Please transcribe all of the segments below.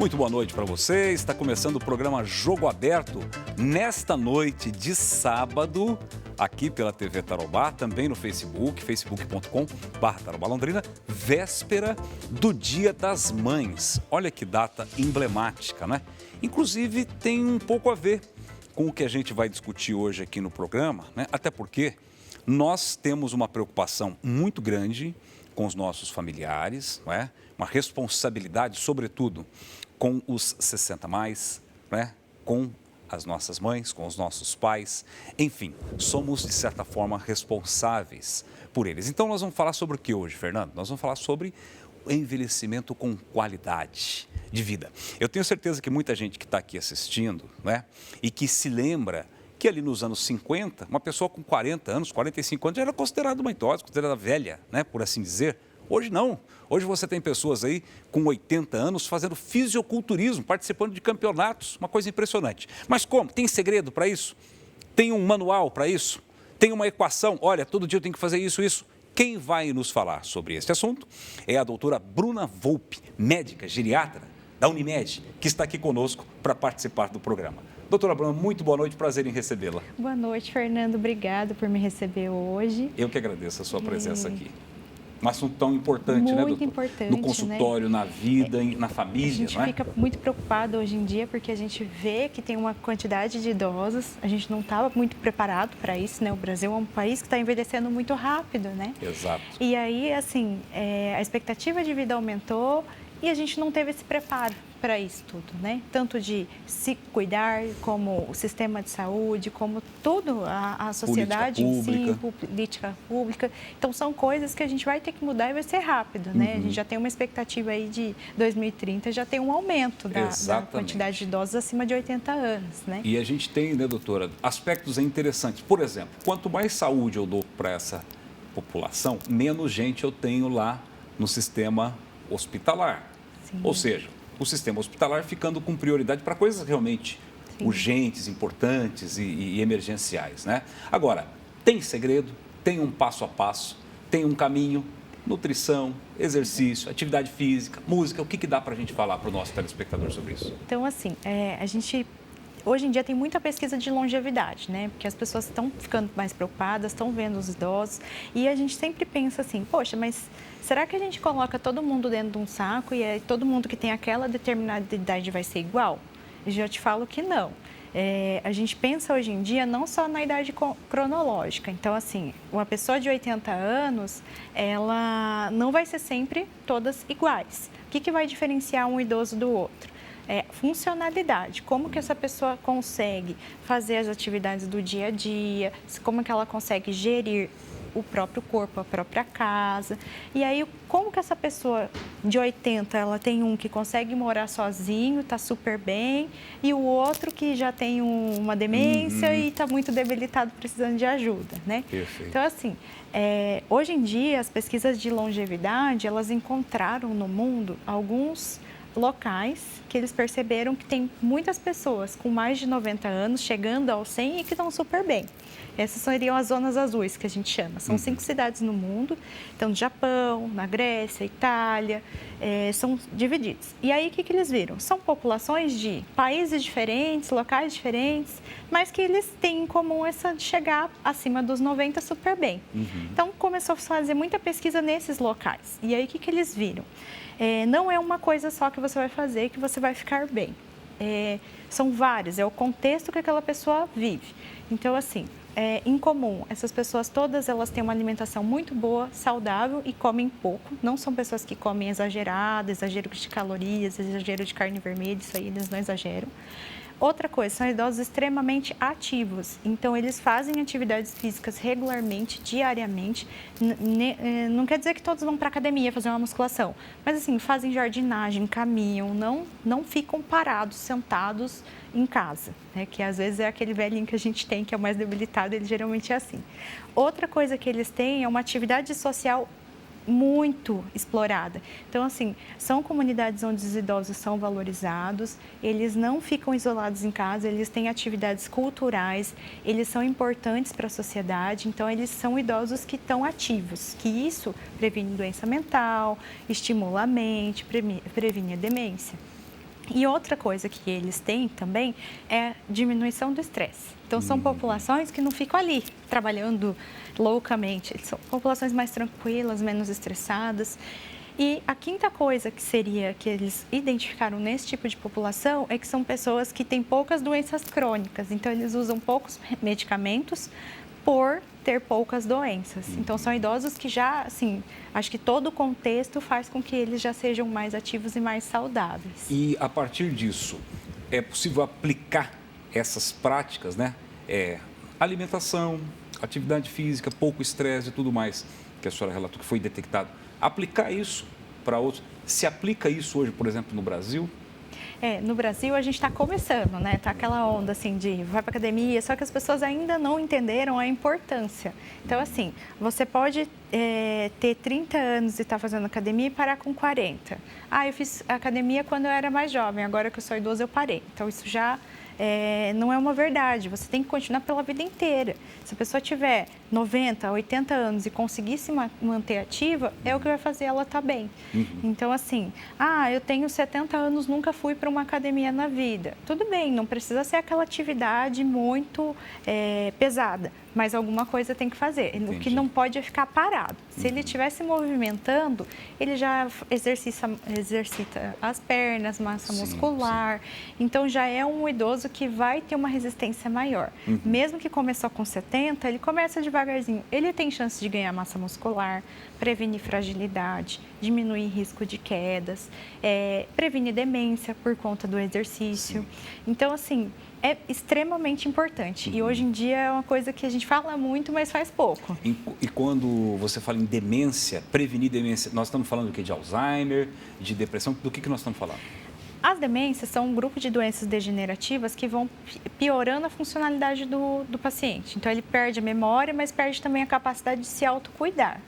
Muito boa noite para você. Está começando o programa Jogo Aberto nesta noite de sábado, aqui pela TV Tarobá, também no Facebook, facebook.com/Tarobá Londrina, véspera do Dia das Mães. Olha que data emblemática, né? Inclusive tem um pouco a ver com o que a gente vai discutir hoje aqui no programa, né? Até porque nós temos uma preocupação muito grande com os nossos familiares, não é? Uma responsabilidade, sobretudo, com os 60 mais, né? Com as nossas mães, com os nossos pais, enfim, somos, de certa forma, responsáveis por eles. Então, nós vamos falar sobre o que hoje, Fernando? Nós vamos falar sobre o envelhecimento com qualidade de vida. Eu tenho certeza que muita gente que está aqui assistindo, né? E que se lembra que ali nos anos 50, uma pessoa com 40 anos, 45 anos, já era considerada uma idosa, considerada velha, né? Por assim dizer. Hoje não. Hoje você tem pessoas aí com 80 anos fazendo fisiculturismo, participando de campeonatos, uma coisa impressionante. Mas como? Tem segredo para isso? Tem um manual para isso? Tem uma equação? Olha, todo dia eu tenho que fazer isso, isso. Quem vai nos falar sobre esse assunto é a doutora Bruna Volpe, médica geriatra da Unimed, que está aqui conosco para participar do programa. Doutora Bruna, muito boa noite, prazer em recebê-la. Boa noite, Fernando, obrigado por me receber hoje. Eu que agradeço a sua presença aqui. Um assunto tão importante, né, doutor? Muito importante, no consultório, né? Na vida, na família, a gente não é? fica muito preocupado hoje em dia porque a gente vê que tem uma quantidade de idosos, a gente não estava muito preparado para isso, né? O Brasil é um país que está envelhecendo muito rápido, né? Exato. E aí, assim, a expectativa de vida aumentou e a gente não teve esse preparo para isso tudo, né? Tanto de se cuidar, como o sistema de saúde, como tudo, a sociedade em si, política pública. Então, são coisas que a gente vai ter que mudar e vai ser rápido, né? A gente já tem uma expectativa aí de 2030, já tem um aumento da quantidade de idosos acima de 80 anos, né? E a gente tem, né, doutora, aspectos interessantes. Por exemplo, quanto mais saúde eu dou para essa população, menos gente eu tenho lá no sistema hospitalar. Sim. Ou seja, o sistema hospitalar ficando com prioridade para coisas realmente urgentes, importantes e emergenciais, né? Agora, tem segredo, tem um passo a passo, tem um caminho, nutrição, exercício, atividade física, música, o que dá para a gente falar para o nosso telespectador sobre isso? Então, assim, a gente... Hoje em dia tem muita pesquisa de longevidade, né? Porque as pessoas estão ficando mais preocupadas, estão vendo os idosos e a gente sempre pensa assim, poxa, mas será que a gente coloca todo mundo dentro de um saco e todo mundo que tem aquela determinada idade vai ser igual? Eu já te falo que não. A gente pensa hoje em dia não só na idade cronológica. Então, assim, uma pessoa de 80 anos, ela não vai ser sempre todas iguais. O que vai diferenciar um idoso do outro? Funcionalidade, como que essa pessoa consegue fazer as atividades do dia a dia, como que ela consegue gerir o próprio corpo, a própria casa. E aí, como que essa pessoa de 80, ela tem um que consegue morar sozinho, está super bem, e o outro que já tem uma demência e está muito debilitado, precisando de ajuda, né? Perfeito. Então, assim, hoje em dia, as pesquisas de longevidade, elas encontraram no mundo alguns locais que eles perceberam que tem muitas pessoas com mais de 90 anos chegando aos 100 e que estão super bem. Essas seriam as zonas azuis que a gente chama. São 5 cidades no mundo, então no Japão, na Grécia, Itália, são divididos. E aí o que eles viram? São populações de países diferentes, locais diferentes, mas que eles têm em comum essa de chegar acima dos 90 super bem. Então começou a fazer muita pesquisa nesses locais. E aí o que eles viram? Não é uma coisa só que você vai fazer que você vai ficar bem. São vários, é o contexto que aquela pessoa vive. Então, assim, em comum, essas pessoas todas, elas têm uma alimentação muito boa, saudável e comem pouco. Não são pessoas que comem exagerado, exagero de calorias, exagero de carne vermelha, isso aí eles não exageram. Outra coisa, são idosos extremamente ativos, então eles fazem atividades físicas regularmente, diariamente. Não quer dizer que todos vão para a academia fazer uma musculação, mas assim, fazem jardinagem, caminham, não ficam parados, sentados em casa, né? Que às vezes é aquele velhinho que a gente tem, que é o mais debilitado, ele geralmente é assim. Outra coisa que eles têm é uma atividade social muito explorada. Então, assim, são comunidades onde os idosos são valorizados, eles não ficam isolados em casa, eles têm atividades culturais, eles são importantes para a sociedade, então eles são idosos que estão ativos, que isso previne doença mental, estimula a mente, previne a demência. E outra coisa que eles têm também é diminuição do estresse. Então, são populações que não ficam ali trabalhando loucamente. São populações mais tranquilas, menos estressadas. E a quinta coisa que eles identificaram nesse tipo de população é que são pessoas que têm poucas doenças crônicas. Então, eles usam poucos medicamentos por ter poucas doenças. Então, são idosos que já, assim, acho que todo o contexto faz com que eles já sejam mais ativos e mais saudáveis. E, a partir disso, é possível aplicar essas práticas, né? Alimentação, atividade física, pouco estresse e tudo mais, que a senhora relatou que foi detectado. Aplicar isso para outros. Se aplica isso hoje, por exemplo, no Brasil? No Brasil a gente está começando, né? Tá aquela onda assim de vai para academia, só que as pessoas ainda não entenderam a importância. Então, assim, você pode ter 30 anos e estar fazendo academia e parar com 40. Eu fiz academia quando eu era mais jovem, agora que eu sou idoso eu parei. Então, isso já não é uma verdade. Você tem que continuar pela vida inteira. Se a pessoa tiver 90, 80 anos e conseguir se manter ativa, é o que vai fazer ela estar bem. Então, assim, eu tenho 70 anos, nunca fui para uma academia na vida. Tudo bem, não precisa ser aquela atividade muito pesada, mas alguma coisa tem que fazer. Entendi. O que não pode é ficar parado. Se ele estiver se movimentando, ele já exercita as pernas, massa muscular. Então, já é um idoso que vai ter uma resistência maior. Mesmo que começou com 70, ele começa devagarzinho. Ele tem chance de ganhar massa muscular, prevenir fragilidade, diminuir risco de quedas, prevenir demência por conta do exercício. Então, assim, é extremamente importante. E hoje em dia é uma coisa que a gente fala muito, mas faz pouco. E quando você fala em demência, prevenir demência, nós estamos falando do quê? De Alzheimer, de depressão? Do que nós estamos falando? As demências são um grupo de doenças degenerativas que vão piorando a funcionalidade do paciente. Então, ele perde a memória, mas perde também a capacidade de se autocuidar.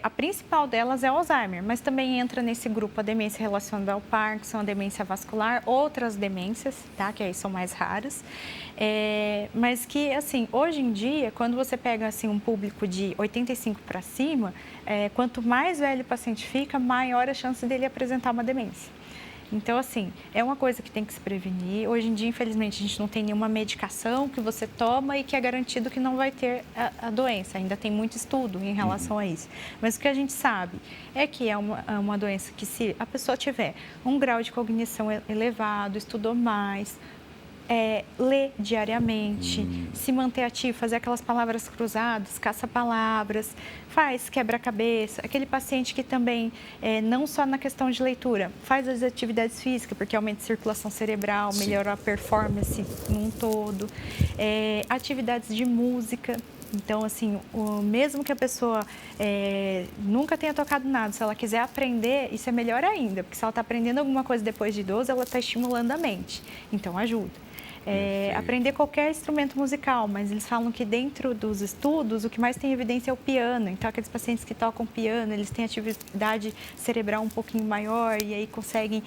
A principal delas é o Alzheimer, mas também entra nesse grupo a demência relacionada ao Parkinson, a demência vascular, outras demências, tá? Que aí são mais raras. Mas que, assim, hoje em dia, quando você pega assim, um público de 85 para cima, quanto mais velho o paciente fica, maior a chance dele apresentar uma demência. Então, assim, é uma coisa que tem que se prevenir. Hoje em dia, infelizmente, a gente não tem nenhuma medicação que você toma e que é garantido que não vai ter a doença. Ainda tem muito estudo em relação a isso. Mas o que a gente sabe é que é uma doença que, se a pessoa tiver um grau de cognição elevado, estudou mais, ler diariamente, se manter ativo, fazer aquelas palavras cruzadas, caça-palavras, faz quebra-cabeça. Aquele paciente que também, não só na questão de leitura, faz as atividades físicas, porque aumenta a circulação cerebral, melhora a performance num todo. Atividades de música. Então, assim, mesmo que a pessoa nunca tenha tocado nada, se ela quiser aprender, isso é melhor ainda, porque se ela está aprendendo alguma coisa depois de idoso, ela está estimulando a mente. Então, ajuda. Aprender qualquer instrumento musical, mas eles falam que dentro dos estudos, o que mais tem evidência é o piano. Então, aqueles pacientes que tocam piano, eles têm atividade cerebral um pouquinho maior e aí conseguem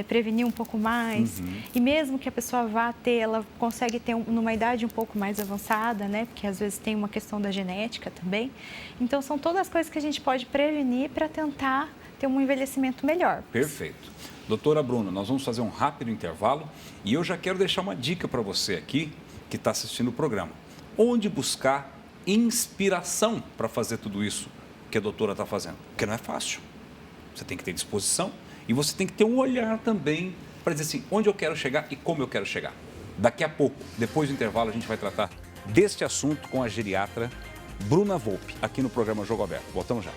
prevenir um pouco mais. E mesmo que a pessoa vá ter, ela consegue ter numa idade um pouco mais avançada, né? Porque às vezes tem uma questão da genética também. Então, são todas as coisas que a gente pode prevenir para tentar ter um envelhecimento melhor. Perfeito. Doutora Bruna, nós vamos fazer um rápido intervalo e eu já quero deixar uma dica para você aqui que está assistindo o programa. Onde buscar inspiração para fazer tudo isso que a doutora está fazendo? Porque não é fácil. Você tem que ter disposição e você tem que ter um olhar também para dizer assim, onde eu quero chegar e como eu quero chegar. Daqui a pouco, depois do intervalo, a gente vai tratar deste assunto com a geriatra Bruna Volpi, aqui no programa Jogo Aberto. Voltamos já.